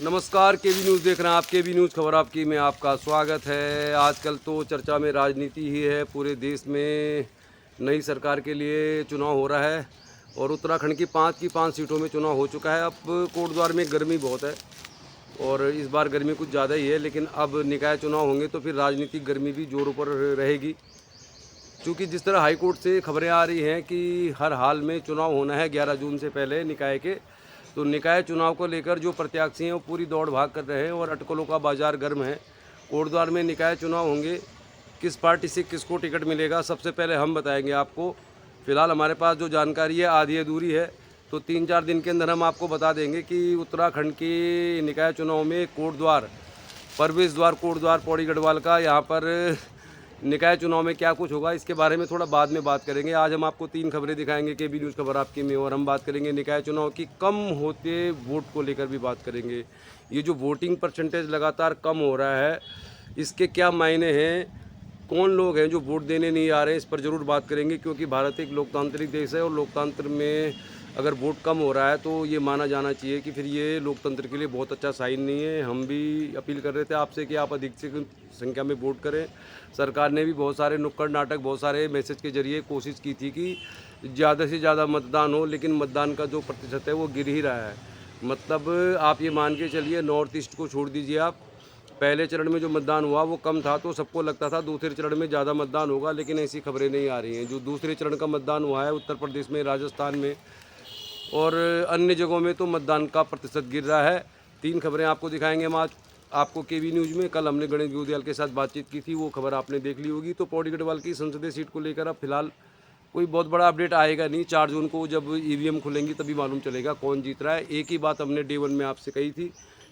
नमस्कार, केबी न्यूज़ देख रहे हैं आप। केबी न्यूज़ खबर आपकी में आपका स्वागत है। आजकल तो चर्चा में राजनीति ही है। पूरे देश में नई सरकार के लिए चुनाव हो रहा है और उत्तराखंड की पाँच सीटों में चुनाव हो चुका है। अब कोटद्वार में गर्मी बहुत है और इस बार गर्मी कुछ ज़्यादा ही है, लेकिन अब निकाय चुनाव होंगे तो फिर राजनीतिक गर्मी भी जोरों पर रहेगी। क्योंकि जिस तरह हाई कोर्ट से खबरें आ रही हैं कि हर हाल में चुनाव होना है 11 जून से पहले निकाय के, तो निकाय चुनाव को लेकर जो प्रत्याशी हैं वो पूरी दौड़ भाग कर रहे हैं और अटकलों का बाजार गर्म है। कोटद्वार में निकाय चुनाव होंगे, किस पार्टी से किसको टिकट मिलेगा सबसे पहले हम बताएंगे आपको। फ़िलहाल हमारे पास जो जानकारी है आधी अधूरी है, तो 3-4 दिन के अंदर हम आपको बता देंगे कि उत्तराखंड के निकाय चुनाव में कोटद्वार, प्रवेश द्वार कोटद्वार पौड़ी गढ़वाल का यहाँ पर निकाय चुनाव में क्या कुछ होगा। इसके बारे में थोड़ा बाद में बात करेंगे। आज हम आपको 3 खबरें दिखाएंगे केबी न्यूज़ खबर आपकी में, और हम बात करेंगे निकाय चुनाव की कम होते वोट को लेकर भी बात करेंगे। ये जो वोटिंग परसेंटेज लगातार कम हो रहा है, इसके क्या मायने हैं, कौन लोग हैं जो वोट देने नहीं आ रहे हैं, इस पर ज़रूर बात करेंगे। क्योंकि भारत एक लोकतांत्रिक देश है और लोकतंत्र में अगर वोट कम हो रहा है तो ये माना जाना चाहिए कि फिर ये लोकतंत्र के लिए बहुत अच्छा साइन नहीं है। हम भी अपील कर रहे थे आपसे कि आप अधिक से संख्या में वोट करें। सरकार ने भी बहुत सारे नुक्कड़ नाटक, बहुत सारे मैसेज के जरिए कोशिश की थी कि ज़्यादा से ज़्यादा मतदान हो, लेकिन मतदान का जो प्रतिशत है वो गिर ही रहा है। मतलब आप ये मान के चलिए, नॉर्थ ईस्ट को छोड़ दीजिए आप, पहले चरण में जो मतदान हुआ वो कम था तो सबको लगता था दूसरे चरण में ज़्यादा मतदान होगा, लेकिन ऐसी खबरें नहीं आ रही हैं। जो दूसरे चरण का मतदान हुआ है उत्तर प्रदेश में, राजस्थान में और अन्य जगहों में, तो मतदान का प्रतिशत गिर रहा है। 3 खबरें आपको दिखाएंगे हम आज आपको केबी न्यूज़ में। कल हमने गणेश गोदियाल के साथ बातचीत की थी, वो खबर आपने देख ली होगी। तो पौड़ी गढ़वाल की संसदीय सीट को लेकर अब फिलहाल कोई बहुत बड़ा अपडेट आएगा नहीं। 4 जून को जब ईवीएम खुलेंगी तभी मालूम चलेगा कौन जीत रहा है। एक ही बात हमने डे 1 में आपसे कही थी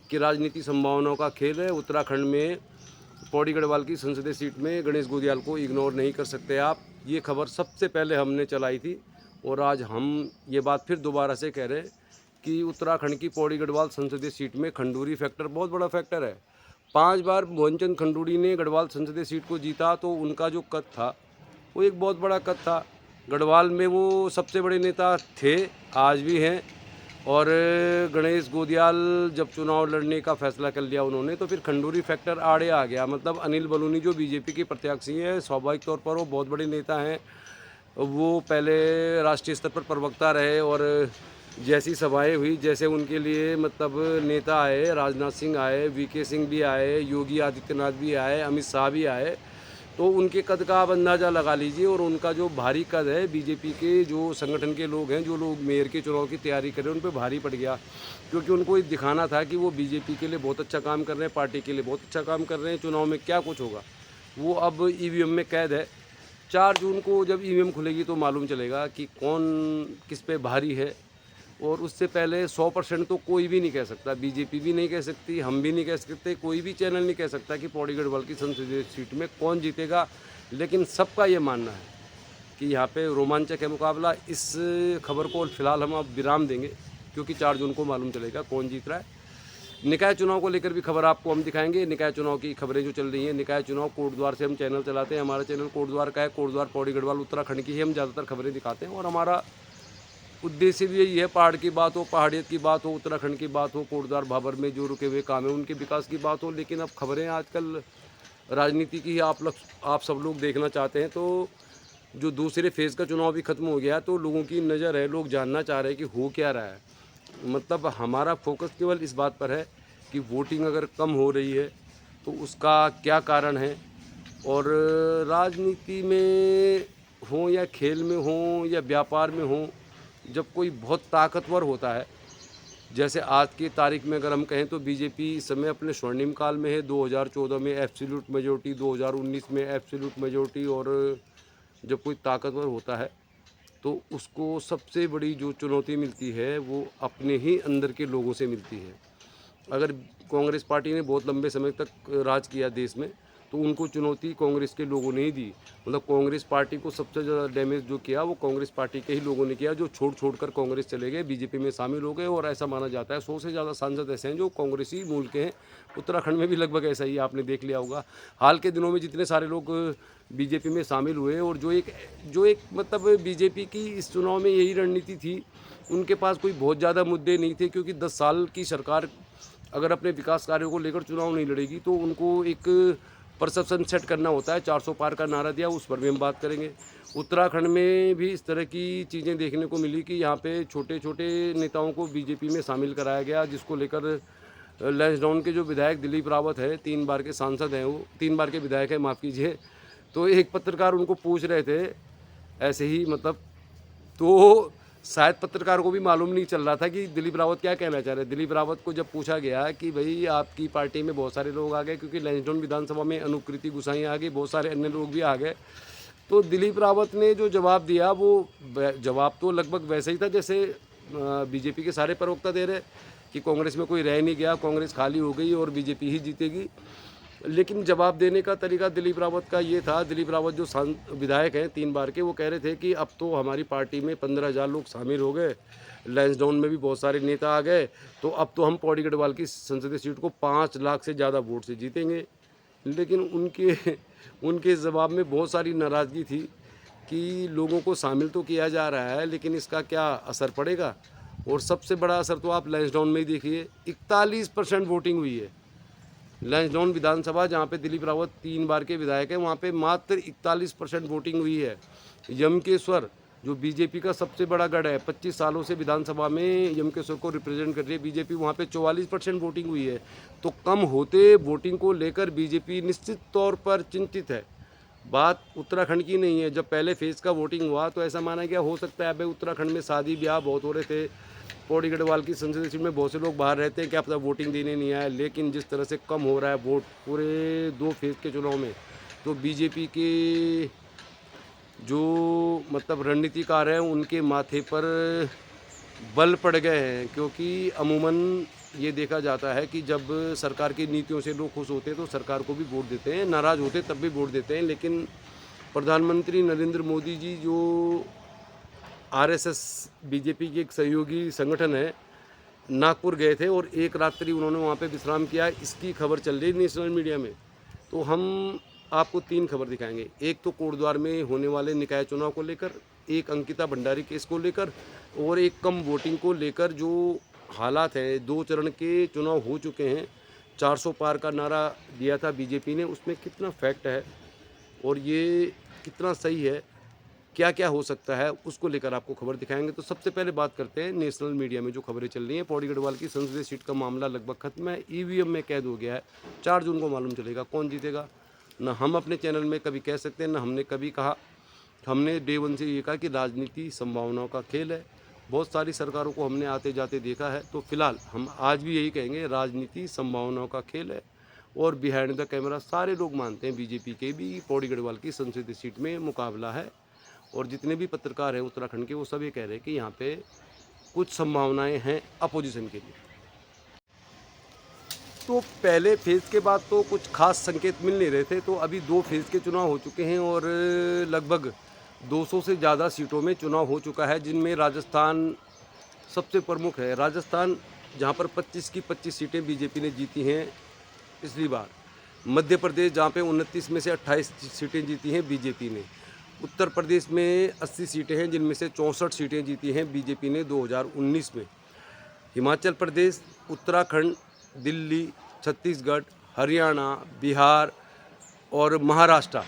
कि राजनीति संभावनाओं का खेल है। उत्तराखंड में पौड़ी गढ़वाल की संसदीय सीट में गणेश गोदियाल को इग्नोर नहीं कर सकते आप। ये खबर सबसे पहले हमने चलाई थी और आज हम ये बात फिर दोबारा से कह रहे हैं कि उत्तराखंड की पौड़ी गढ़वाल संसदीय सीट में खंडूरी फैक्टर बहुत बड़ा फैक्टर है। 5 बार मोहनचंद खंडूरी ने गढ़वाल संसदीय सीट को जीता, तो उनका जो कद था वो एक बहुत बड़ा कद था। गढ़वाल में वो सबसे बड़े नेता थे, आज भी हैं। और गणेश गोदियाल जब चुनाव लड़ने का फैसला कर लिया उन्होंने, तो फिर खंडूरी फैक्टर आड़े आ गया। मतलब अनिल बलूनी जो बीजेपी के प्रत्याशी हैं, स्वाभाविक तौर पर वो बहुत बड़े नेता हैं। वो पहले राष्ट्रीय स्तर पर प्रवक्ता रहे और जैसी सभाएं हुई, जैसे उनके लिए मतलब नेता आए, राजनाथ सिंह आए, वीके सिंह भी आए, योगी आदित्यनाथ भी आए, अमित शाह भी आए, तो उनके कद का आप अंदाज़ा लगा लीजिए। और उनका जो भारी कद है, बीजेपी के जो संगठन के लोग हैं, जो लोग मेयर के चुनाव की तैयारी कर रहे हैं, उन पर भारी पड़ गया। क्योंकि उनको ये दिखाना था कि वो बीजेपी के लिए बहुत अच्छा काम कर रहे हैं, पार्टी के लिए बहुत अच्छा काम कर रहे हैं। चुनाव में क्या कुछ होगा वो अब ईवीएम में कैद है। 4 जून को जब ईवीएम खुलेगी तो मालूम चलेगा कि कौन किस पे भारी है। और उससे पहले 100% तो कोई भी नहीं कह सकता, बीजेपी भी नहीं कह सकती, हम भी नहीं कह सकते, कोई भी चैनल नहीं कह सकता कि पौड़ी गढ़वाल की संसदीय सीट में कौन जीतेगा। लेकिन सबका ये मानना है कि यहाँ पे रोमांचक है मुकाबला। इस खबर को फिलहाल हम अब विराम देंगे, क्योंकि 4 जून को मालूम चलेगा कौन जीत रहा है। निकाय चुनाव को लेकर भी खबर आपको हम दिखाएंगे। निकाय चुनाव की खबरें जो चल रही हैं, निकाय चुनाव कोटद्वार से हम चैनल चलाते हैं, हमारा चैनल कोटद्वार का है। कोटद्वार पौड़ी गढ़वाल उत्तराखंड की ही हम ज़्यादातर खबरें दिखाते हैं और हमारा उद्देश्य भी यही है, पहाड़ की बात हो, पहाड़ियत की बात हो, उत्तराखंड की बात हो, कोटद्वार भाबर में जो रुके हुए काम है उनके विकास की बात हो। लेकिन अब खबरें आजकल राजनीति की ही आप सब लोग देखना चाहते हैं। तो जो दूसरे फेज़ का चुनाव भी ख़त्म हो गया, तो लोगों की नज़र है, लोग जानना चाह रहे हैं कि हो क्या रहा है। मतलब हमारा फोकस केवल इस बात पर है कि वोटिंग अगर कम हो रही है तो उसका क्या कारण है। और राजनीति में हो या खेल में हो या व्यापार में हो, जब कोई बहुत ताकतवर होता है, जैसे आज की तारीख में अगर हम कहें तो बीजेपी इस समय अपने स्वर्णिम काल में है। 2014 में एब्सोल्यूट मेजोरिटी, 2019 में एब्सोल्यूट मेजोरिटी। और जब कोई ताकतवर होता है तो उसको सबसे बड़ी जो चुनौती मिलती है वो अपने ही अंदर के लोगों से मिलती है। अगर कांग्रेस पार्टी ने बहुत लंबे समय तक राज किया देश में, तो उनको चुनौती कांग्रेस के लोगों ने ही दी। मतलब कांग्रेस पार्टी को सबसे ज़्यादा डैमेज जो किया वो कांग्रेस पार्टी के ही लोगों ने किया, जो छोड़ कर कांग्रेस चले गए, बीजेपी में शामिल हो गए। और ऐसा माना जाता है 100 से ज़्यादा सांसद ऐसे हैं जो कांग्रेसी मूल के हैं। उत्तराखंड में भी लगभग ऐसा ही आपने देख लिया होगा। हाल के दिनों में जितने सारे लोग बीजेपी में शामिल हुए, और जो एक मतलब बीजेपी की इस चुनाव में यही रणनीति थी, उनके पास कोई बहुत ज़्यादा मुद्दे नहीं थे, क्योंकि 10 साल की सरकार अगर अपने विकास कार्यों को लेकर चुनाव नहीं लड़ेगी तो उनको एक परसेप्शन सेट करना होता है। 400 पार का नारा दिया, उस पर भी हम बात करेंगे। उत्तराखंड में भी इस तरह की चीज़ें देखने को मिली कि यहाँ पे छोटे छोटे नेताओं को बीजेपी में शामिल कराया गया, जिसको लेकर लैंसडाउन के जो विधायक दिलीप रावत है, 3 बार के सांसद हैं, वो 3 बार के विधायक हैं, माफ़ कीजिए। तो एक पत्रकार उनको पूछ रहे थे ऐसे ही, मतलब, तो शायद पत्रकार को भी मालूम नहीं चल रहा था कि दिलीप रावत क्या कहना चाह रहे हैं। दिलीप रावत को जब पूछा गया कि भाई आपकी पार्टी में बहुत सारे लोग आ गए, क्योंकि लैंसडाउन विधानसभा में अनुकृति गुसाई आ गई, बहुत सारे अन्य लोग भी आ गए, तो दिलीप रावत ने जो जवाब दिया वो जवाब तो लगभग वैसे ही था जैसे बीजेपी के सारे प्रवक्ता दे रहे कि कांग्रेस में कोई रह नहीं गया, कांग्रेस खाली हो गई और बीजेपी ही जीतेगी। लेकिन जवाब देने का तरीका दिलीप रावत का ये था, दिलीप रावत जो विधायक हैं 3 बार के, वो कह रहे थे कि अब तो हमारी पार्टी में 15,000 लोग शामिल हो गए, लैंसडाउन में भी बहुत सारे नेता आ गए, तो अब तो हम पौड़ी गढ़वाल की संसदीय सीट को 5 लाख से ज़्यादा वोट से जीतेंगे। लेकिन उनके जवाब में बहुत सारी नाराज़गी थी कि लोगों को शामिल तो किया जा रहा है, लेकिन इसका क्या असर पड़ेगा। और सबसे बड़ा असर तो आप लैंसडाउन में ही देखिए, 41% वोटिंग हुई है। लैंसडाउन विधानसभा जहाँ पे दिलीप रावत 3 बार के विधायक हैं, वहाँ पे मात्र 41% वोटिंग हुई है। यमकेश्वर जो बीजेपी का सबसे बड़ा गढ़ है, 25 सालों से विधानसभा में यमकेश्वर को रिप्रेजेंट कर रही है बीजेपी, वहाँ पे 44% वोटिंग हुई है। तो कम होते वोटिंग को लेकर बीजेपी निश्चित तौर पर चिंतित है। बात उत्तराखंड की नहीं है। जब पहले फेज़ का वोटिंग हुआ तो ऐसा माना गया हो सकता है, भाई उत्तराखंड में शादी ब्याह बहुत हो रहे थे, पौड़ी गढ़वाल की संसदीय सीट में बहुत से लोग बाहर रहते हैं, क्या पता वोटिंग देने नहीं आए। लेकिन जिस तरह से कम हो रहा है वोट पूरे 2 फेज़ के चुनाव में, तो बीजेपी के जो मतलब रणनीतिकार हैं उनके माथे पर बल पड़ गए हैं। क्योंकि अमूमन ये देखा जाता है कि जब सरकार की नीतियों से लोग खुश होते हैं तो सरकार को भी वोट देते हैं, नाराज़ होते तब भी वोट देते हैं। लेकिन प्रधानमंत्री नरेंद्र मोदी जी जो आरएसएस बीजेपी की एक सहयोगी संगठन है, नागपुर गए थे और एक रात्रि उन्होंने वहाँ पे विश्राम किया, इसकी खबर चल रही नेशनल मीडिया में। तो हम आपको 3 खबर दिखाएंगे। एक तो कोटद्वार में होने वाले निकाय चुनाव को लेकर, एक अंकिता भंडारी केस को लेकर, और एक कम वोटिंग को लेकर जो हालात हैं। 2 चरण के चुनाव हो चुके हैं, 400 पार का नारा दिया था बीजेपी ने, उसमें कितना फैक्ट है और ये कितना सही है, क्या क्या हो सकता है, उसको लेकर आपको खबर दिखाएंगे। तो सबसे पहले बात करते हैं नेशनल मीडिया में जो खबरें चल रही हैं। पौड़ी गढ़वाल की संसदीय सीट का मामला लगभग खत्म है, ईवीएम में कैद हो गया है। 4 जून को मालूम चलेगा कौन जीतेगा। ना हम अपने चैनल में कभी कह सकते हैं, ना हमने कभी कहा। हमने डे 1 से ये कहा कि राजनीति संभावनाओं का खेल है। बहुत सारी सरकारों को हमने आते जाते देखा है, तो फिलहाल हम आज भी यही कहेंगे, राजनीति संभावनाओं का खेल है। और बिहाइंड द कैमरा सारे लोग मानते हैं, बीजेपी के भी पौड़ी गढ़वाल की संसदीय सीट में मुकाबला है। और जितने भी पत्रकार हैं उत्तराखंड के, वो सब ये कह रहे हैं कि यहाँ पे कुछ संभावनाएं हैं अपोजिशन के लिए। तो पहले फेज़ के बाद तो कुछ खास संकेत मिल नहीं रहे थे, तो अभी 2 फेज़ के चुनाव हो चुके हैं और लगभग 200 से ज़्यादा सीटों में चुनाव हो चुका है, जिनमें राजस्थान सबसे प्रमुख है। राजस्थान जहाँ पर 25 की 25 सीटें बीजेपी ने जीती हैं पिछली बार। मध्य प्रदेश जहाँ पे 29 में से 28 सीटें जीती हैं बीजेपी ने। उत्तर प्रदेश में 80 सीटें हैं, जिनमें से 64 सीटें जीती हैं बीजेपी ने 2019 में। हिमाचल प्रदेश, उत्तराखंड, दिल्ली, छत्तीसगढ़, हरियाणा, बिहार और महाराष्ट्र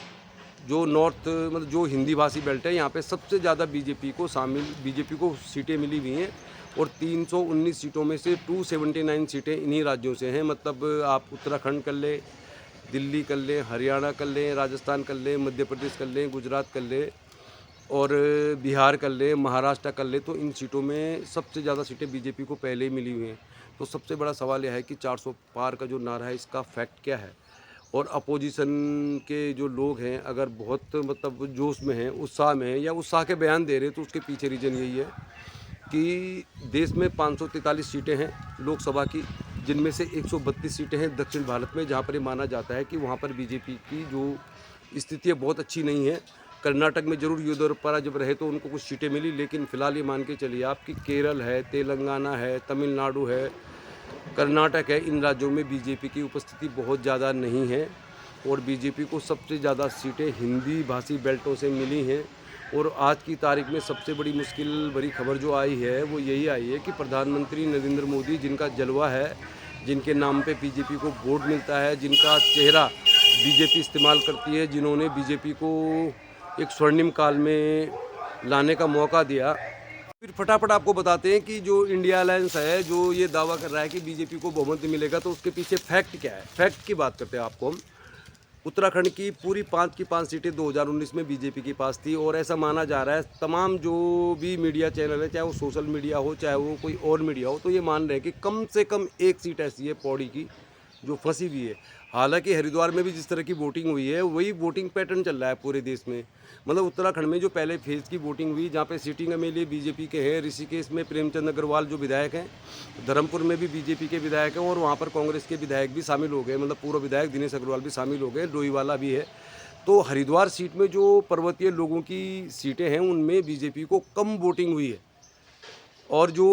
जो नॉर्थ मतलब जो हिंदी भाषी बेल्ट है, यहाँ पे सबसे ज़्यादा बीजेपी को सीटें मिली हुई हैं। और 319 सीटों में से 279 सीटें इन्हीं राज्यों से हैं। मतलब आप उत्तराखंड कर लें, दिल्ली कर लें, हरियाणा कर लें, राजस्थान कर लें, मध्य प्रदेश कर लें, गुजरात कर लें और बिहार कर लें, महाराष्ट्र कर लें, तो इन सीटों में सबसे ज़्यादा सीटें बीजेपी को पहले ही मिली हुई हैं। तो सबसे बड़ा सवाल यह है कि 400 पार का जो नारा है, इसका फैक्ट क्या है। और अपोजिशन के जो लोग हैं, अगर बहुत मतलब जोश में हैं, उत्साह में हैं या उत्साह के बयान दे रहे हैं, तो उसके पीछे रीज़न यही है कि देश में 543 सीटें हैं लोकसभा की, जिनमें से 132 सीटें हैं दक्षिण भारत में, जहाँ पर ये माना जाता है कि वहाँ पर बीजेपी की जो स्थिति बहुत अच्छी नहीं है। कर्नाटक में जरूर येदियुरप्पा जब रहे तो उनको कुछ सीटें मिली, लेकिन फिलहाल ये मान के चलिए आप कि केरल है, तेलंगाना है, तमिलनाडु है, कर्नाटक है, इन राज्यों में बीजेपी की उपस्थिति बहुत ज़्यादा नहीं है। और बीजेपी को सबसे ज़्यादा सीटें हिंदी भाषी बेल्टों से मिली हैं। और आज की तारीख में सबसे बड़ी मुश्किल भरी खबर जो आई है वो यही आई है कि प्रधानमंत्री नरेंद्र मोदी, जिनका जलवा है जिनके नाम पे बीजेपी को वोट मिलता है, जिनका चेहरा बीजेपी इस्तेमाल करती है, जिन्होंने बीजेपी को एक स्वर्णिम काल में लाने का मौका दिया। फिर फटाफट आपको बताते हैं कि जो इंडिया अलायंस है, जो ये दावा कर रहा है कि बीजेपी को बहुमत मिलेगा, तो उसके पीछे फैक्ट क्या है। फैक्ट की बात करते हैं आपको हम। उत्तराखंड की पूरी 5 की 5 सीटें 2019 में बीजेपी के पास थी, और ऐसा माना जा रहा है, तमाम जो भी मीडिया चैनल है, चाहे वो सोशल मीडिया हो, चाहे वो कोई और मीडिया हो, तो ये मान रहे हैं कि कम से कम एक सीट ऐसी है पौड़ी की जो फंसी हुई है। हालांकि हरिद्वार में भी जिस तरह की वोटिंग हुई है, वही वोटिंग पैटर्न चल रहा है पूरे देश में। मतलब उत्तराखंड में जो पहले फेज़ की वोटिंग हुई, जहाँ पे सीटिंग एमएलए बीजेपी के हैं, ऋषिकेश में प्रेमचंद अग्रवाल जो विधायक हैं, धर्मपुर में भी बीजेपी के विधायक हैं, और वहाँ पर कांग्रेस के विधायक भी शामिल हो गए, मतलब पूर्व विधायक दिनेश अग्रवाल भी शामिल हो गए, डोईवाला भी है। तो हरिद्वार सीट में जो पर्वतीय लोगों की सीटें हैं, उनमें बीजेपी को कम वोटिंग हुई है, और जो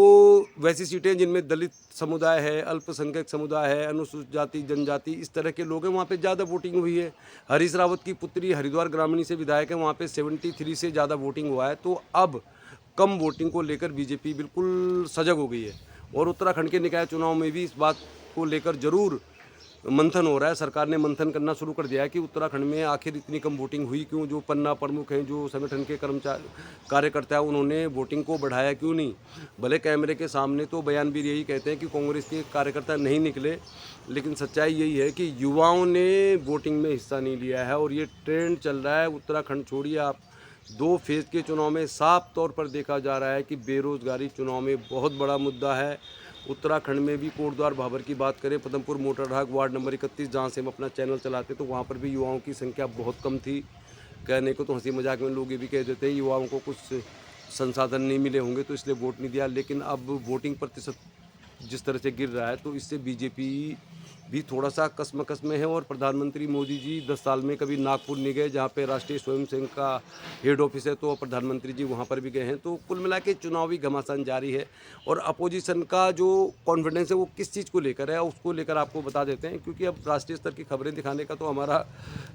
वैसी सीटें जिनमें दलित समुदाय है, अल्पसंख्यक समुदाय है, अनुसूचित जाति जनजाति, इस तरह के लोग हैं, वहाँ पे ज़्यादा वोटिंग हुई है। हरीश रावत की पुत्री हरिद्वार ग्रामीण से विधायक है, वहाँ पे 73 से ज़्यादा वोटिंग हुआ है। तो अब कम वोटिंग को लेकर बीजेपी बिल्कुल सजग हो गई है, और उत्तराखंड के निकाय चुनाव में भी इस बात को लेकर ज़रूर मंथन हो रहा है। सरकार ने मंथन करना शुरू कर दिया है कि उत्तराखंड में आखिर इतनी कम वोटिंग हुई क्यों। जो पन्ना प्रमुख हैं, जो संगठन के कर्मचारी कार्यकर्ता हैं, उन्होंने वोटिंग को बढ़ाया क्यों नहीं। भले कैमरे के सामने तो बयान भी यही कहते हैं कि कांग्रेस के कार्यकर्ता नहीं निकले, लेकिन सच्चाई यही है कि युवाओं ने वोटिंग में हिस्सा नहीं लिया है, और ये ट्रेंड चल रहा है। उत्तराखंड छोड़िए आप, 2 फेज़ के चुनाव में साफ तौर पर देखा जा रहा है कि बेरोजगारी चुनाव में बहुत बड़ा मुद्दा है। उत्तराखंड में भी कोटद्वार भाबर की बात करें, पदमपुर मोटरहाग वार्ड नंबर 31, जहाँ से हम अपना चैनल चलाते, तो वहाँ पर भी युवाओं की संख्या बहुत कम थी। कहने को तो हंसी मजाक में लोग ये भी कह देते हैं युवाओं को कुछ संसाधन नहीं मिले होंगे तो इसलिए वोट नहीं दिया, लेकिन अब वोटिंग प्रतिशत जिस तरह से गिर रहा है, तो इससे बीजेपी भी थोड़ा सा कसमकस में है। और प्रधानमंत्री मोदी जी 10 साल में कभी नागपुर नहीं गए, जहाँ पे राष्ट्रीय स्वयंसेवक का हेड ऑफिस है, तो प्रधानमंत्री जी वहाँ पर भी गए हैं। तो कुल मिला के चुनावी घमासान जारी है, और अपोजिशन का जो कॉन्फिडेंस है वो किस चीज़ को लेकर है, उसको लेकर आपको बता देते हैं। क्योंकि अब राष्ट्रीय स्तर की खबरें दिखाने का तो हमारा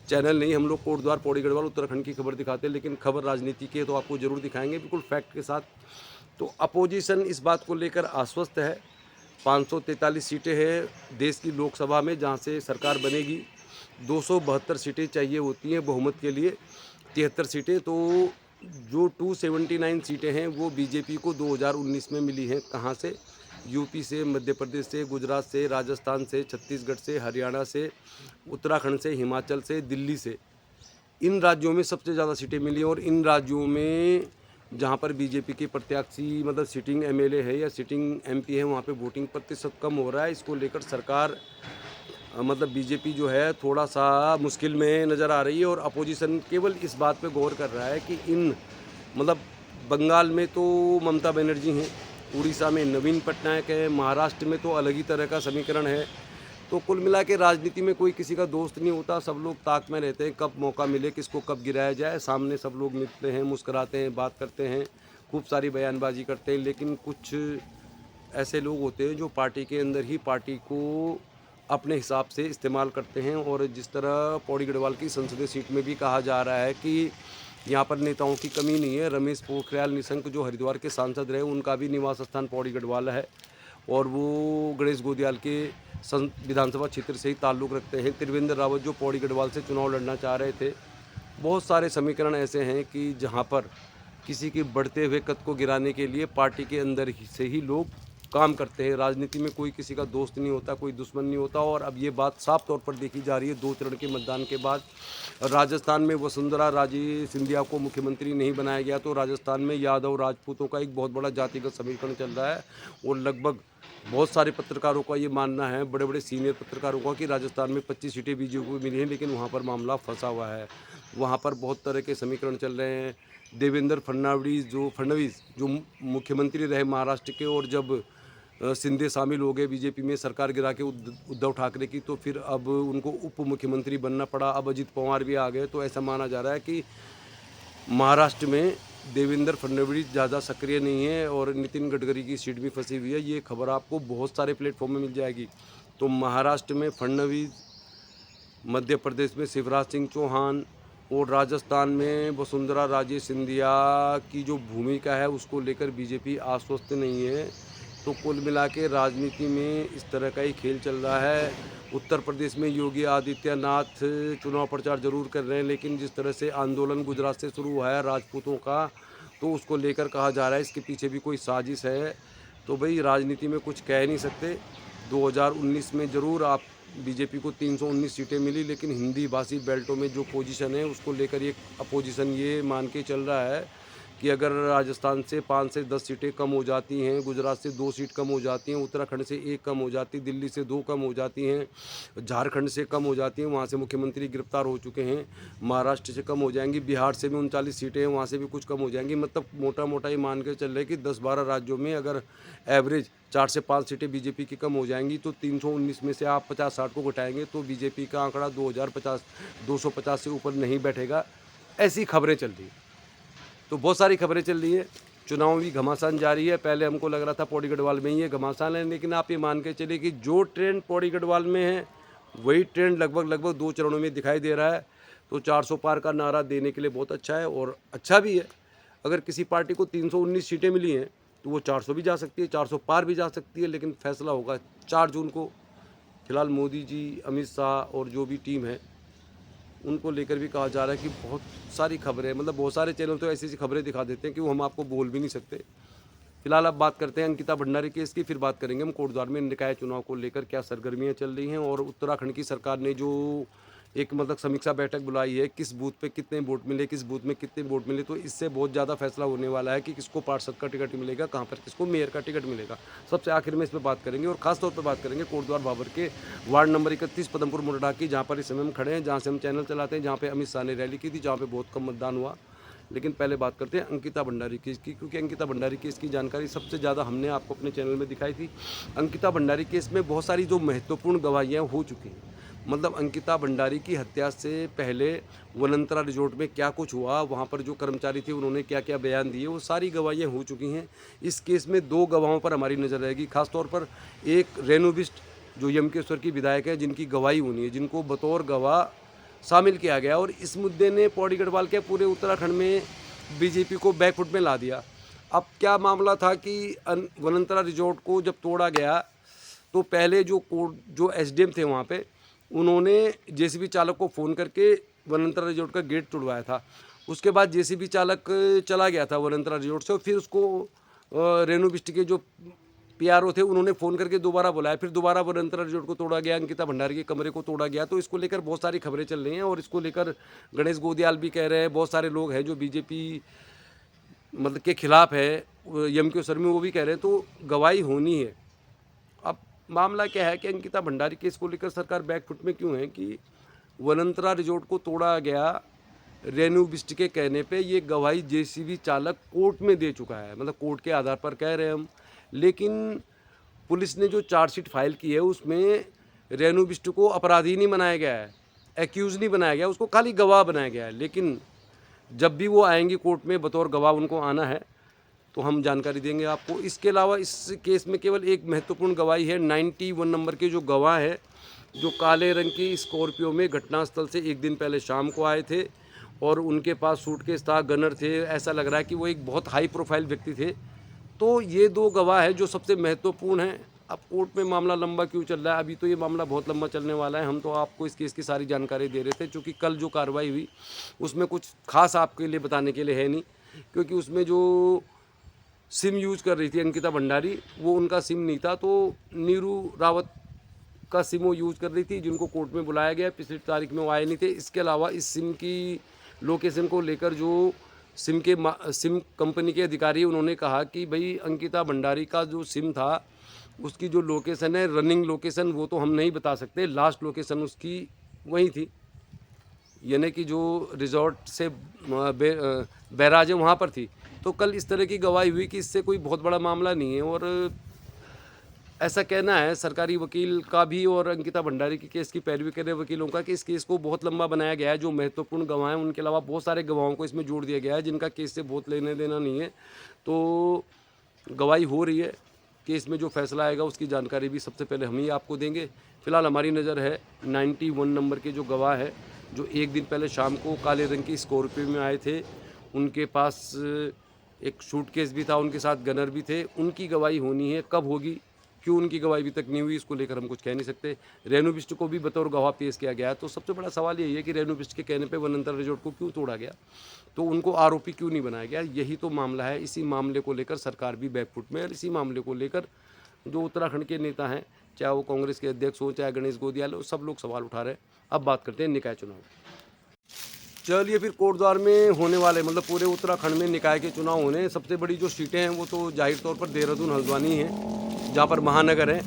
चैनल नहीं, हम लोग कोटद्वार पौड़ी गढ़वाल उत्तराखंड की खबर दिखाते हैं, लेकिन खबर राजनीति की है तो आपको ज़रूर दिखाएंगे बिल्कुल फैक्ट के साथ। तो अपोजिशन इस बात को लेकर आश्वस्त है। 543 सीटें हैं देश की लोकसभा में, जहां से सरकार बनेगी। 272 सीटें चाहिए होती हैं बहुमत के लिए, 73 सीटें। तो जो 279 सीटें हैं वो बीजेपी को 2019 में मिली हैं। कहां से? यूपी से, मध्य प्रदेश से, गुजरात से, राजस्थान से, छत्तीसगढ़ से, हरियाणा से, उत्तराखंड से, हिमाचल से, दिल्ली से। इन राज्यों में सबसे ज़्यादा सीटें मिली, और इन राज्यों में जहाँ पर बीजेपी के प्रत्याशी मतलब सिटिंग एमएलए है या सिटिंग एमपी है, वहाँ पे वोटिंग प्रतिशत कम हो रहा है। इसको लेकर सरकार मतलब बीजेपी जो है थोड़ा सा मुश्किल में नज़र आ रही है, और अपोजिशन केवल इस बात पे गौर कर रहा है कि इन मतलब बंगाल में तो ममता बनर्जी हैं, उड़ीसा में नवीन पटनायक है, महाराष्ट्र में तो अलग ही तरह का समीकरण है। तो कुल मिला के राजनीति में कोई किसी का दोस्त नहीं होता, सब लोग ताक में रहते हैं कब मौका मिले, किसको कब गिराया जाए। सामने सब लोग मिलते हैं, मुस्कुराते हैं, बात करते हैं, खूब सारी बयानबाजी करते हैं, लेकिन कुछ ऐसे लोग होते हैं जो पार्टी के अंदर ही पार्टी को अपने हिसाब से इस्तेमाल करते हैं। और जिस तरह पौड़ी गढ़वाल की संसदीय सीट में भी कहा जा रहा है कि यहाँ पर नेताओं की कमी नहीं है। रमेश पोखरियाल निशंक जो हरिद्वार के सांसद रहे, उनका भी निवास स्थान पौड़ी गढ़वाल है, और वो गणेश गोदियाल के विधानसभा क्षेत्र से ही ताल्लुक़ रखते हैं। त्रिवेंद्र रावत जो पौड़ी गढ़वाल से चुनाव लड़ना चाह रहे थे। बहुत सारे समीकरण ऐसे हैं कि जहाँ पर किसी के बढ़ते हुए कद को गिराने के लिए पार्टी के अंदर ही से ही लोग काम करते हैं। राजनीति में कोई किसी का दोस्त नहीं होता, कोई दुश्मन नहीं होता। और अब ये बात साफ तौर पर देखी जा रही है 2 चरण के मतदान के बाद। राजस्थान में वसुंधरा राजे सिंधिया को मुख्यमंत्री नहीं बनाया गया, तो राजस्थान में यादव राजपूतों का एक बहुत बड़ा जातिगत समीकरण चल रहा है। और लगभग बहुत सारे पत्रकारों का ये मानना है, बड़े बड़े सीनियर पत्रकारों का, कि राजस्थान में 25 सीटें बीजेपी को मिली हैं, लेकिन वहाँ पर मामला फंसा हुआ है। वहाँ पर बहुत तरह के समीकरण चल रहे हैं। देवेंद्र फडणवीस जो मुख्यमंत्री रहे महाराष्ट्र के, और जब शिंदे शामिल हो गए बीजेपी में सरकार गिरा के उद्धव ठाकरे की, तो फिर अब उनको उप मुख्यमंत्री बनना पड़ा। अब अजित पवार भी आ गए, तो ऐसा माना जा रहा है कि महाराष्ट्र में देवेंद्र फडणवीस ज़्यादा सक्रिय नहीं है, और नितिन गडकरी की सीट भी फंसी हुई है। ये खबर आपको बहुत सारे प्लेटफॉर्म में मिल जाएगी। तो महाराष्ट्र में फडणवीस, मध्य प्रदेश में शिवराज सिंह चौहान, और राजस्थान में वसुंधरा राजे सिंधिया की जो भूमिका है उसको लेकर बीजेपी आश्वस्त नहीं है। तो कुल मिला के राजनीति में इस तरह का ही खेल चल रहा है। उत्तर प्रदेश में योगी आदित्यनाथ चुनाव प्रचार जरूर कर रहे हैं, लेकिन जिस तरह से आंदोलन गुजरात से शुरू हुआ है राजपूतों का, तो उसको लेकर कहा जा रहा है इसके पीछे भी कोई साजिश है। तो भाई राजनीति में कुछ कह नहीं सकते। 2019 में ज़रूर आप बीजेपी को 319 सीटें मिली, लेकिन हिंदी भाषी बेल्टों में जो पोजीशन है उसको लेकर ये अपोजिशन ये मान के चल रहा है कि अगर राजस्थान से 5 से 10 सीटें कम हो जाती हैं, गुजरात से 2 सीट कम हो जाती हैं, उत्तराखंड से 1 कम हो जाती, दिल्ली से 2 कम हो जाती हैं, झारखंड से कम हो जाती हैं, वहाँ से मुख्यमंत्री गिरफ्तार हो चुके हैं, महाराष्ट्र से कम हो जाएंगी, बिहार से भी 39 सीटें हैं, वहाँ से भी कुछ कम हो जाएंगी। मतलब मोटा मोटा ये मान के चल रहे कि 10-12 राज्यों में अगर एवरेज 4 से 5 सीटें बीजेपी की कम हो जाएंगी, तो 319 में से आप 50-60 को घटाएंगे तो बीजेपी का आंकड़ा 250 से ऊपर नहीं बैठेगा। ऐसी खबरें चल रही हैं। तो बहुत सारी खबरें चल रही है। चुनाव भी घमासान जारी है। पहले हमको लग रहा था पौड़ी गढ़वाल में ही ये घमासान है, लेकिन आप ये मान के चलिए कि जो ट्रेंड पौड़ी गढ़वाल में है वही ट्रेंड लगभग 2 चरणों में दिखाई दे रहा है। तो 400 पार का नारा देने के लिए बहुत अच्छा है और अच्छा भी है। अगर किसी पार्टी को 319 सीटें मिली हैं तो वो 400 भी जा सकती है, 400 पार भी जा सकती है, लेकिन फैसला होगा 4 जून को। फिलहाल मोदी जी, अमित शाह और जो भी टीम है उनको लेकर भी कहा जा रहा है कि बहुत सारी खबरें, मतलब बहुत सारे चैनल तो ऐसी ऐसी खबरें दिखा देते हैं कि वो हम आपको बोल भी नहीं सकते। फिलहाल अब बात करते हैं अंकिता भंडारी केस की, फिर बात करेंगे हम कोटद्वार में निकाय चुनाव को लेकर क्या सरगर्मियां चल रही हैं और उत्तराखंड की सरकार ने जो एक मतलब समीक्षा बैठक बुलाई है, किस बूथ पे कितने वोट मिले, किस बूथ में कितने वोट मिले, तो इससे बहुत ज़्यादा फैसला होने वाला है कि किसको पार्षद का टिकट मिलेगा, कहाँ पर किसको मेयर का टिकट मिलेगा। सबसे आखिर में इस पर बात करेंगे और खासतौर पर बात करेंगे कोटद्वार भाबर के वार्ड नंबर 31 पदमपुर मुरडा की, जहाँ पर इस समय हम खड़े हैं, जहाँ से हम चैनल चलाते हैं, जहाँ पर अमित शाह ने रैली की थी, जहाँ पर बहुत कम मतदान हुआ। लेकिन पहले बात करते हैं अंकिता भंडारी केस की, क्योंकि अंकिता भंडारी केस की जानकारी सबसे ज़्यादा हमने आपको अपने चैनल में दिखाई थी। अंकिता भंडारी केस में बहुत सारी जो महत्वपूर्ण गवाहियाँ हो चुकी हैं, मतलब अंकिता भंडारी की हत्या से पहले वनंतरा रिजॉर्ट में क्या कुछ हुआ, वहाँ पर जो कर्मचारी थे उन्होंने क्या क्या बयान दिए, वो सारी गवाहियाँ हो चुकी हैं। इस केस में 2 गवाहों पर हमारी नज़र रहेगी, खासतौर पर एक रेणु बिष्ट जो यमकेश्वर की विधायक है, जिनकी गवाही होनी है, जिनको बतौर गवाह शामिल किया गया। और इस मुद्दे ने पौड़ी गढ़वाल के पूरे उत्तराखंड में बीजेपी को बैकफुट में ला दिया। अब क्या मामला था कि वनंतरा रिजॉर्ट को जब तोड़ा गया तो पहले जो एसडीएम थे वहाँ पे, उन्होंने जेसीबी चालक को फ़ोन करके वनंतरा रिजॉर्ट का गेट तोड़वाया था। उसके बाद जेसीबी चालक चला गया था वनंतरा रिजॉर्ट से, और फिर उसको रेणु बिष्ट के जो पीआरओ थे उन्होंने फ़ोन करके दोबारा बुलाया, फिर दोबारा वनंतरा रिजॉर्ट को तोड़ा गया, अंकिता भंडारी के कमरे को तोड़ा गया। तो इसको लेकर बहुत सारी खबरें चल रही हैं और इसको लेकर गणेश गोदियाल भी कह रहे हैं, बहुत सारे लोग हैं जो बीजेपी मतलब के खिलाफ है, यमकेश्वर में वो भी कह रहे हैं। तो गवाही होनी है। अब मामला क्या है कि अंकिता भंडारी केस को लेकर सरकार बैकफुट में क्यों है कि वनंतरा रिजॉर्ट को तोड़ा गया रेणु बिष्ट के कहने पे, ये गवाही जेसीबी चालक कोर्ट में दे चुका है, मतलब कोर्ट के आधार पर कह रहे हैं हम। लेकिन पुलिस ने जो चार्जशीट फाइल की है उसमें रेणु बिष्ट को अपराधी नहीं बनाया गया है, एक्यूज़ नहीं बनाया गया, उसको खाली गवाह बनाया गया है। लेकिन जब भी वो आएंगी कोर्ट में बतौर गवाह, उनको आना है तो हम जानकारी देंगे आपको। इसके अलावा इस केस में केवल एक महत्वपूर्ण गवाही है 91 नंबर के जो गवाह है, जो काले रंग की स्कॉर्पियो में घटनास्थल से एक दिन पहले शाम को आए थे और उनके पास सूटकेस था, गनर थे, ऐसा लग रहा है कि वो एक बहुत हाई प्रोफाइल व्यक्ति थे। तो ये 2 गवाह है जो सबसे महत्वपूर्ण हैं। अब कोर्ट में मामला लंबा क्यों चल रहा है, अभी तो ये मामला बहुत लंबा चलने वाला है। हम तो आपको इस केस की सारी जानकारी दे रहे थे, क्योंकि कल जो कार्रवाई हुई उसमें कुछ खास आपके लिए बताने के लिए है नहीं, क्योंकि उसमें जो सिम यूज़ कर रही थी अंकिता भंडारी, वो उनका सिम नहीं था, तो नीरू रावत का सिम वो यूज़ कर रही थी, जिनको कोर्ट में बुलाया गया, पिछली तारीख में वो आए नहीं थे। इसके अलावा इस सिम की लोकेशन को लेकर जो सिम कंपनी के अधिकारी, उन्होंने कहा कि भाई अंकिता भंडारी का जो सिम था उसकी जो लोकेशन है, रनिंग लोकेशन, वो तो हम नहीं बता सकते, लास्ट लोकेशन उसकी वहीं थी, यानी कि जो रिजॉर्ट से बैराज है वहाँ पर थी। तो कल इस तरह की गवाही हुई कि इससे कोई बहुत बड़ा मामला नहीं है, और ऐसा कहना है सरकारी वकील का भी और अंकिता भंडारी के केस की पैरवी कर रहे वकीलों का कि इस केस को बहुत लंबा बनाया गया है। जो महत्वपूर्ण गवाह हैं उनके अलावा बहुत सारे गवाहों को इसमें जोड़ दिया गया है, जिनका केस से बहुत लेने देना नहीं है। तो गवाही हो रही है, केस में जो फैसला आएगा उसकी जानकारी भी सबसे पहले हम ही आपको देंगे। फिलहाल हमारी नज़र है 91 नंबर के जो गवाह है, जो एक दिन पहले शाम को काले रंग की स्कॉर्पियो में आए थे, उनके पास एक सूटकेस भी था, उनके साथ गनर भी थे, उनकी गवाही होनी है। कब होगी, क्यों उनकी गवाही अभी तक नहीं हुई, इसको लेकर हम कुछ कह नहीं सकते। रेणु बिष्ट को भी बतौर गवाह पेश किया गया है। तो सबसे बड़ा सवाल यही है कि रेणु बिष्ट के कहने पे वनांतर रिजॉर्ट को क्यों तोड़ा गया, तो उनको आरोपी क्यों नहीं बनाया गया, यही तो मामला है। इसी मामले को लेकर सरकार भी बैकफुट में है, और इसी मामले को लेकर जो उत्तराखंड के नेता हैं, चाहे वो कांग्रेस के अध्यक्ष हो, चाहे गणेश गोदियाल हो, सब लोग सवाल उठा रहे हैं। अब बात करते हैं निकाय चुनाव। चलिए फिर कोटद्वार में होने वाले, मतलब पूरे उत्तराखंड में निकाय के चुनाव होने। सबसे बड़ी जो सीटें हैं वो तो जाहिर तौर पर देहरादून हल्द्वानी है, जहाँ पर महानगर है।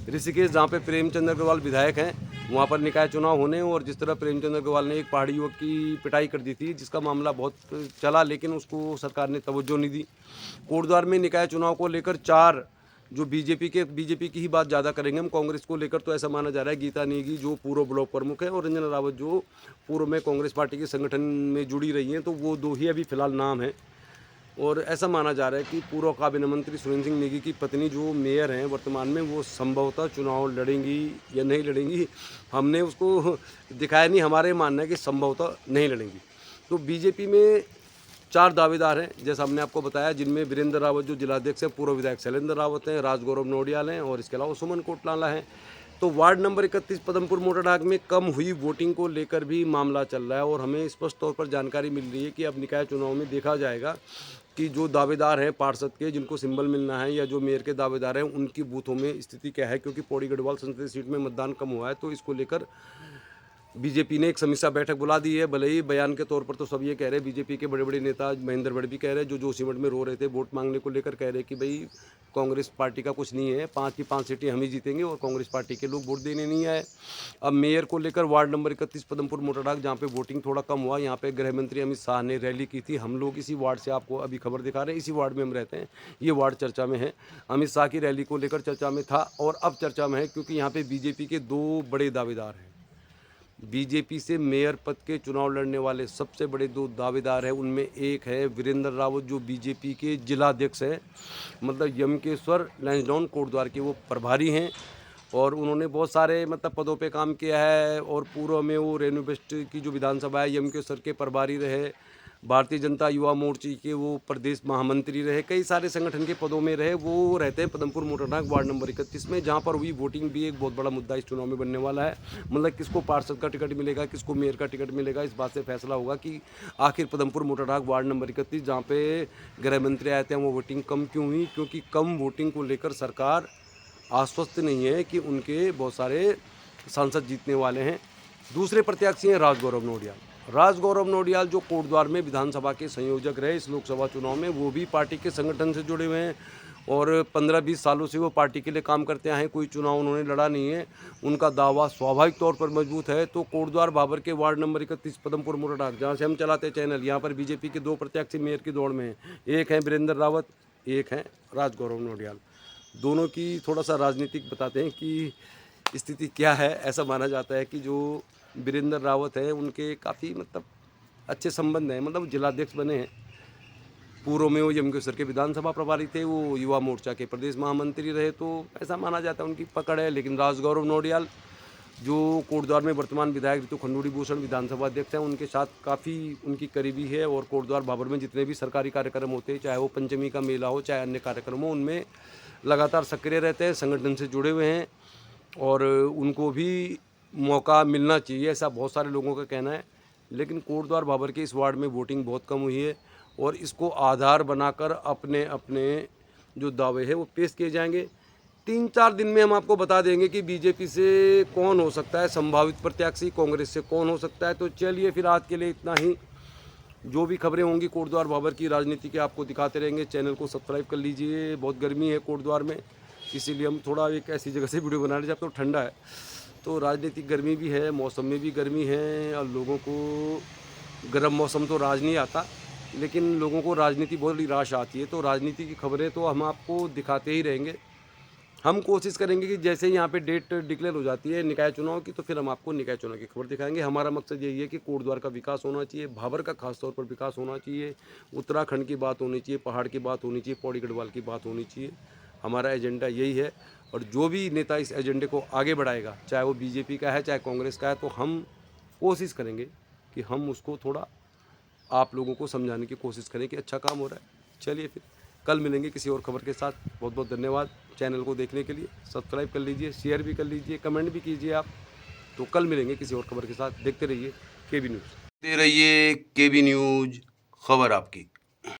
ऋषिकेश, जहाँ पे प्रेमचंद अग्रवाल विधायक हैं, वहाँ पर निकाय चुनाव होने। और जिस तरह प्रेमचंद अग्रवाल ने एक पहाड़ी युवक की पिटाई कर दी थी, जिसका मामला बहुत चला, लेकिन उसको सरकार ने तवज्जो नहीं दी। कोटद्वार में निकाय चुनाव को लेकर 4 जो बीजेपी की ही बात ज़्यादा करेंगे हम। कांग्रेस को लेकर तो ऐसा माना जा रहा है गीता नेगी जो पूर्व ब्लॉक प्रमुख है, और रंजना रावत जो पूर्व में कांग्रेस पार्टी के संगठन में जुड़ी रही हैं, तो वो 2 ही अभी फिलहाल नाम हैं। और ऐसा माना जा रहा है कि पूर्व काबीना मंत्री सुरेंद्र सिंह नेगी की पत्नी जो मेयर हैं वर्तमान में, वो संभवतः चुनाव लड़ेंगी या नहीं लड़ेंगी, हमने उसको दिखाया नहीं। हमारे मानना है कि संभवतः नहीं लड़ेंगी। तो बीजेपी में 4 दावेदार हैं, जैसा हमने आपको बताया, जिनमें वीरेंद्र रावत जो जिलाध्यक्ष हैं, पूर्व विधायक शैलेंद्र रावत हैं, राजगौरव नोडियाल हैं, और इसके अलावा सुमन कोटलाला हैं। तो वार्ड नंबर 31 पदमपुर मोटरडाग में कम हुई वोटिंग को लेकर भी मामला चल रहा है, और हमें स्पष्ट तौर पर जानकारी मिल रही है कि अब निकाय चुनाव में देखा जाएगा कि जो दावेदार हैं पार्षद के, जिनको सिंबल मिलना है, या जो मेयर के दावेदार हैं, उनकी बूथों में स्थिति क्या है। क्योंकि पौड़ी गढ़वाल संसदीय सीट में मतदान कम हुआ है, तो इसको लेकर बीजेपी ने एक समीक्षा बैठक बुला दी है। भले ही बयान के तौर पर तो सब ये कह रहे हैं, बीजेपी के बड़े बड़े नेता महेंद्र भट्ट भी कह रहे हैं, जो जोशीमठ में रो रहे थे वोट मांगने को लेकर, कह रहे कि भाई कांग्रेस पार्टी का कुछ नहीं है, 5 की 5 सीटें हम ही जीतेंगे, और कांग्रेस पार्टी के लोग वोट देने नहीं आए। अब मेयर को लेकर वार्ड नंबर 31 पदमपुर मोटरडाग, जहाँ पे वोटिंग थोड़ा कम हुआ, यहाँ पे गृह मंत्री अमित शाह ने रैली की थी। हम लोग इसी वार्ड से आपको अभी खबर दिखा रहे हैं, इसी वार्ड में हम रहते हैं, ये वार्ड चर्चा में है। अमित शाह की रैली को लेकर चर्चा में था, और अब चर्चा में है, क्योंकि यहाँ पे बीजेपी के 2 बड़े दावेदार हैं। बीजेपी से मेयर पद के चुनाव लड़ने वाले सबसे बड़े 2 दावेदार हैं। उनमें एक है वीरेंद्र रावत जो बीजेपी के जिलाध्यक्ष हैं, मतलब यमकेश्वर लैंसडाउन कोटद्वार के वो प्रभारी हैं, और उन्होंने बहुत सारे मतलब पदों पे काम किया है। और पूर्व में वो रेणु बिष्ट की जो विधानसभा है, यमकेश्वर के प्रभारी रहे, भारतीय जनता युवा मोर्चे के वो प्रदेश महामंत्री रहे, कई सारे संगठन के पदों में रहे। वो रहते हैं पदमपुर मोटरनाग वार्ड नंबर 31 में, जहाँ पर हुई वोटिंग भी एक बहुत बड़ा मुद्दा इस चुनाव में बनने वाला है। मतलब किसको पार्षद का टिकट मिलेगा, किसको मेयर का टिकट मिलेगा, इस बात से फैसला होगा कि आखिर पदमपुर मोटरनाग वार्ड नंबर 31 जहाँ पे गृह मंत्री आए थे, वो वोटिंग कम क्यों हुई। क्योंकि कम वोटिंग को लेकर सरकार आश्वस्त नहीं है कि उनके बहुत सारे सांसद जीतने वाले हैं। दूसरे प्रत्याशी हैं राजगौरव नोडियाल। राजगौरव नोडियाल जो कोटद्वार में विधानसभा के संयोजक रहे इस लोकसभा चुनाव में, वो भी पार्टी के संगठन से जुड़े हुए हैं, और 15-20 सालों से वो पार्टी के लिए काम करते हैं। कोई चुनाव उन्होंने लड़ा नहीं है, उनका दावा स्वाभाविक तौर पर मजबूत है। तो कोटद्वार भाबर के वार्ड नंबर 31 पदमपुर मोटरडाग, जहाँ से हम चलाते हैं चैनल, यहाँ पर बीजेपी के 2 प्रत्याशी मेयर की दौड़ में हैं। एक हैं वीरेंद्र रावत, एक हैं राजगौरव नोडियाल। दोनों की थोड़ा सा राजनीतिक बताते हैं कि स्थिति क्या है। ऐसा माना जाता है कि जो वीरेंद्र रावत हैं उनके काफ़ी मतलब अच्छे संबंध हैं, मतलब जिलाध्यक्ष बने हैं। पूर्व में वो यमकेश्वर के विधानसभा प्रभारी थे, वो युवा मोर्चा के प्रदेश महामंत्री रहे, तो ऐसा माना जाता है उनकी पकड़ है। लेकिन राजगौरव नोडियाल जो कोटद्वार में वर्तमान विधायक ऋतु खंडूड़ी भूषण विधानसभा अध्यक्ष हैं, उनके साथ काफ़ी उनकी करीबी है। और कोटद्वार भाबर में जितने भी सरकारी कार्यक्रम होते हैं, चाहे वो पंचमी का मेला हो, चाहे अन्य कार्यक्रम हो, उनमें लगातार सक्रिय रहते हैं, संगठन से जुड़े हुए हैं, और उनको भी मौका मिलना चाहिए, ऐसा बहुत सारे लोगों का कहना है। लेकिन कोटद्वार भाबर के इस वार्ड में वोटिंग बहुत कम हुई है, और इसको आधार बनाकर अपने अपने जो दावे हैं वो पेश किए जाएंगे। 3-4 दिन में हम आपको बता देंगे कि बीजेपी से कौन हो सकता है संभावित प्रत्याशी, कांग्रेस से कौन हो सकता है। तो चलिए फिर आज के लिए इतना ही। जो भी खबरें होंगी कोटद्वार भाबर की राजनीति के आपको दिखाते रहेंगे। चैनल को सब्सक्राइब कर लीजिए। बहुत गर्मी है कोटद्वार में, इसीलिए हम थोड़ा एक ऐसी जगह से वीडियो बना रहे जब तो ठंडा है, तो राजनीतिक गर्मी भी है, मौसम में भी गर्मी है, और लोगों को गर्म मौसम तो राज नहीं आता, लेकिन लोगों को राजनीति बहुत बड़ी राश आती है। तो राजनीति की खबरें तो हम आपको दिखाते ही रहेंगे। हम कोशिश करेंगे कि जैसे ही यहाँ पे डेट डिक्लेयर हो जाती है निकाय चुनाव की, तो फिर हम आपको निकाय चुनाव की खबर दिखाएंगे। हमारा मकसद यही है कि कोटद्वार का विकास होना चाहिए, भाबर का खास तौर पर विकास होना चाहिए, उत्तराखंड की बात होनी चाहिए, पहाड़ की बात होनी चाहिए, पौड़ी गढ़वाल की बात होनी चाहिए। हमारा एजेंडा यही है, और जो भी नेता इस एजेंडे को आगे बढ़ाएगा, चाहे वो बीजेपी का है चाहे कांग्रेस का है, तो हम कोशिश करेंगे कि हम उसको थोड़ा आप लोगों को समझाने की कोशिश करें कि अच्छा काम हो रहा है। चलिए फिर कल मिलेंगे किसी और खबर के साथ। बहुत बहुत धन्यवाद चैनल को देखने के लिए। सब्सक्राइब कर लीजिए, शेयर भी कर लीजिए, कमेंट भी कीजिए आप। तो कल मिलेंगे किसी और खबर के साथ। देखते रहिए केबी न्यूज़। देखते रहिए केबी न्यूज़, खबर आपकी।